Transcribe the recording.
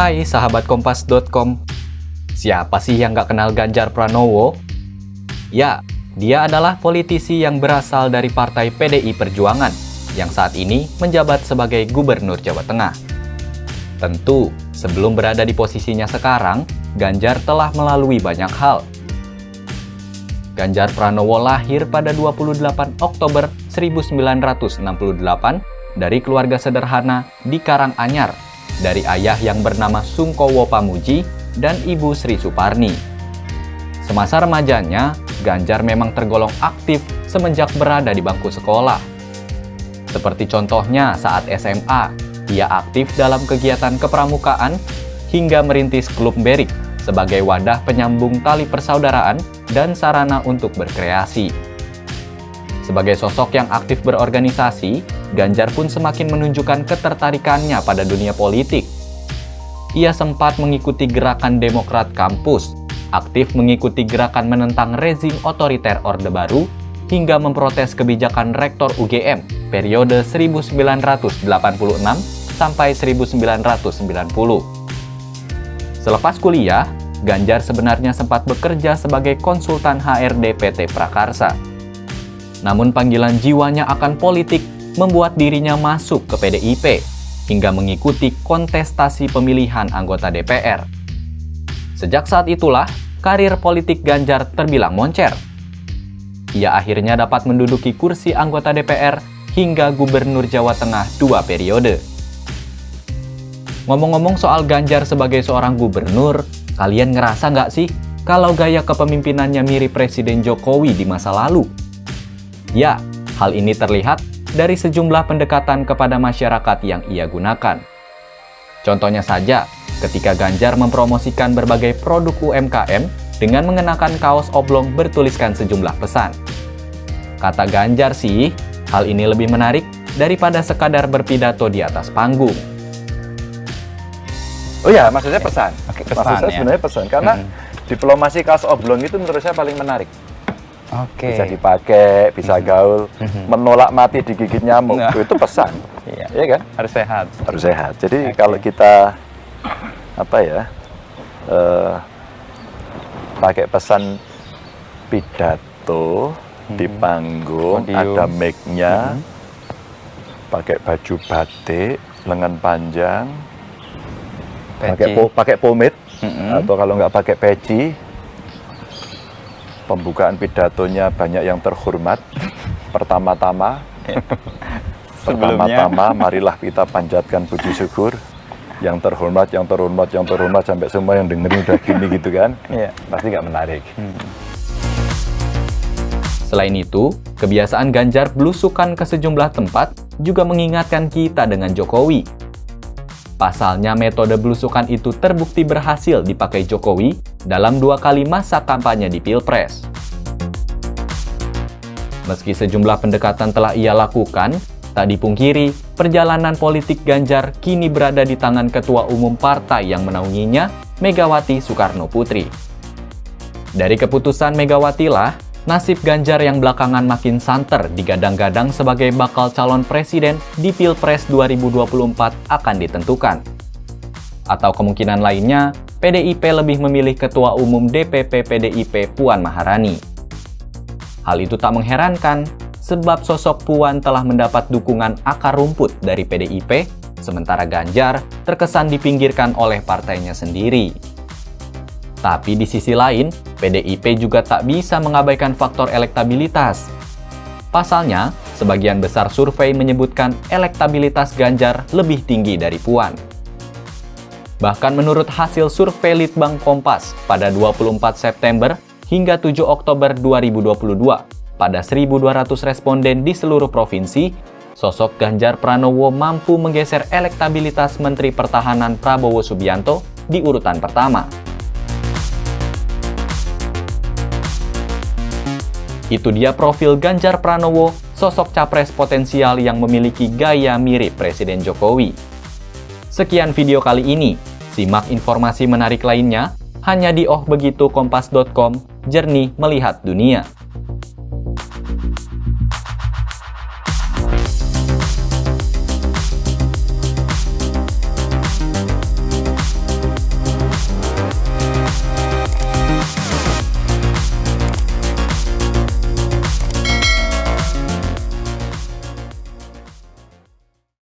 Hai sahabat Kompas.com, siapa sih yang gak kenal Ganjar Pranowo? Ya, dia adalah politisi yang berasal dari Partai PDI Perjuangan yang saat ini menjabat sebagai Gubernur Jawa Tengah. Tentu, sebelum berada di posisinya sekarang, Ganjar telah melalui banyak hal. Ganjar Pranowo lahir pada 28 Oktober 1968 dari keluarga sederhana di Karanganyar, dari ayah yang bernama Sungkowo Pamuji dan ibu Sri Suparni. Semasa remajanya, Ganjar memang tergolong aktif semenjak berada di bangku sekolah. Seperti contohnya saat SMA, ia aktif dalam kegiatan kepramukaan hingga merintis klub Berik sebagai wadah penyambung tali persaudaraan dan sarana untuk berkreasi. Sebagai sosok yang aktif berorganisasi, Ganjar pun semakin menunjukkan ketertarikannya pada dunia politik. Ia sempat mengikuti gerakan Demokrat Kampus, aktif mengikuti gerakan menentang rezim otoriter Orde Baru, hingga memprotes kebijakan Rektor UGM periode 1986 sampai 1990. Selepas kuliah, Ganjar sebenarnya sempat bekerja sebagai konsultan HRD PT Prakarsa. Namun panggilan jiwanya akan politik membuat dirinya masuk ke PDIP hingga mengikuti kontestasi pemilihan anggota DPR. Sejak saat itulah, karir politik Ganjar terbilang moncer. Ia akhirnya dapat menduduki kursi anggota DPR hingga Gubernur Jawa Tengah 2 periode. Ngomong-ngomong soal Ganjar sebagai seorang gubernur, kalian ngerasa nggak sih kalau gaya kepemimpinannya mirip Presiden Jokowi di masa lalu? Ya, hal ini terlihat dari sejumlah pendekatan kepada masyarakat yang ia gunakan. Contohnya saja, ketika Ganjar mempromosikan berbagai produk UMKM dengan mengenakan kaos oblong bertuliskan sejumlah pesan. Kata Ganjar sih, hal ini lebih menarik daripada sekadar berpidato di atas panggung. Oh ya, maksudnya pesan. Pesan, maksud saya ya? sebenarnya pesan, karena diplomasi kaos oblong itu menurut saya paling menarik. Bisa dipakai, bisa gaul, menolak mati digigit nyamuk, itu pesan. Iya kan? Harus sehat. Harus sehat. Jadi kalau kita pakai pesan pidato di panggung, ada mic-nya, pakai baju batik, lengan panjang, pakai pomade, atau kalau nggak pakai peci, pembukaan pidatonya banyak yang terhormat. Pertama-tama, marilah kita panjatkan puji syukur. Yang terhormat, sampai semua yang dengerin udah gini gitu kan. Pasti nggak menarik. Selain itu, kebiasaan Ganjar belusukan ke sejumlah tempat juga mengingatkan kita dengan Jokowi. Pasalnya, metode belusukan itu terbukti berhasil dipakai Jokowi dalam 2 kali masa kampanye di Pilpres. Meski sejumlah pendekatan telah ia lakukan, tak dipungkiri, perjalanan politik Ganjar kini berada di tangan Ketua Umum Partai yang menaunginya, Megawati Soekarno Putri. Dari keputusan Megawati lah, nasib Ganjar yang belakangan makin santer digadang-gadang sebagai bakal calon presiden di Pilpres 2024 akan ditentukan. Atau kemungkinan lainnya, PDIP lebih memilih Ketua Umum DPP PDIP Puan Maharani. Hal itu tak mengherankan, sebab sosok Puan telah mendapat dukungan akar rumput dari PDIP, sementara Ganjar terkesan dipinggirkan oleh partainya sendiri. Tapi di sisi lain, PDIP juga tak bisa mengabaikan faktor elektabilitas. Pasalnya, sebagian besar survei menyebutkan elektabilitas Ganjar lebih tinggi dari Puan. Bahkan menurut hasil survei Litbang Kompas pada 24 September hingga 7 Oktober 2022, pada 1.200 responden di seluruh provinsi, sosok Ganjar Pranowo mampu menggeser elektabilitas Menteri Pertahanan Prabowo Subianto di urutan pertama. Itu dia profil Ganjar Pranowo, sosok capres potensial yang memiliki gaya mirip Presiden Jokowi. Sekian video kali ini. Simak informasi menarik lainnya hanya di Oh Begitu Kompas.com, jernih melihat dunia.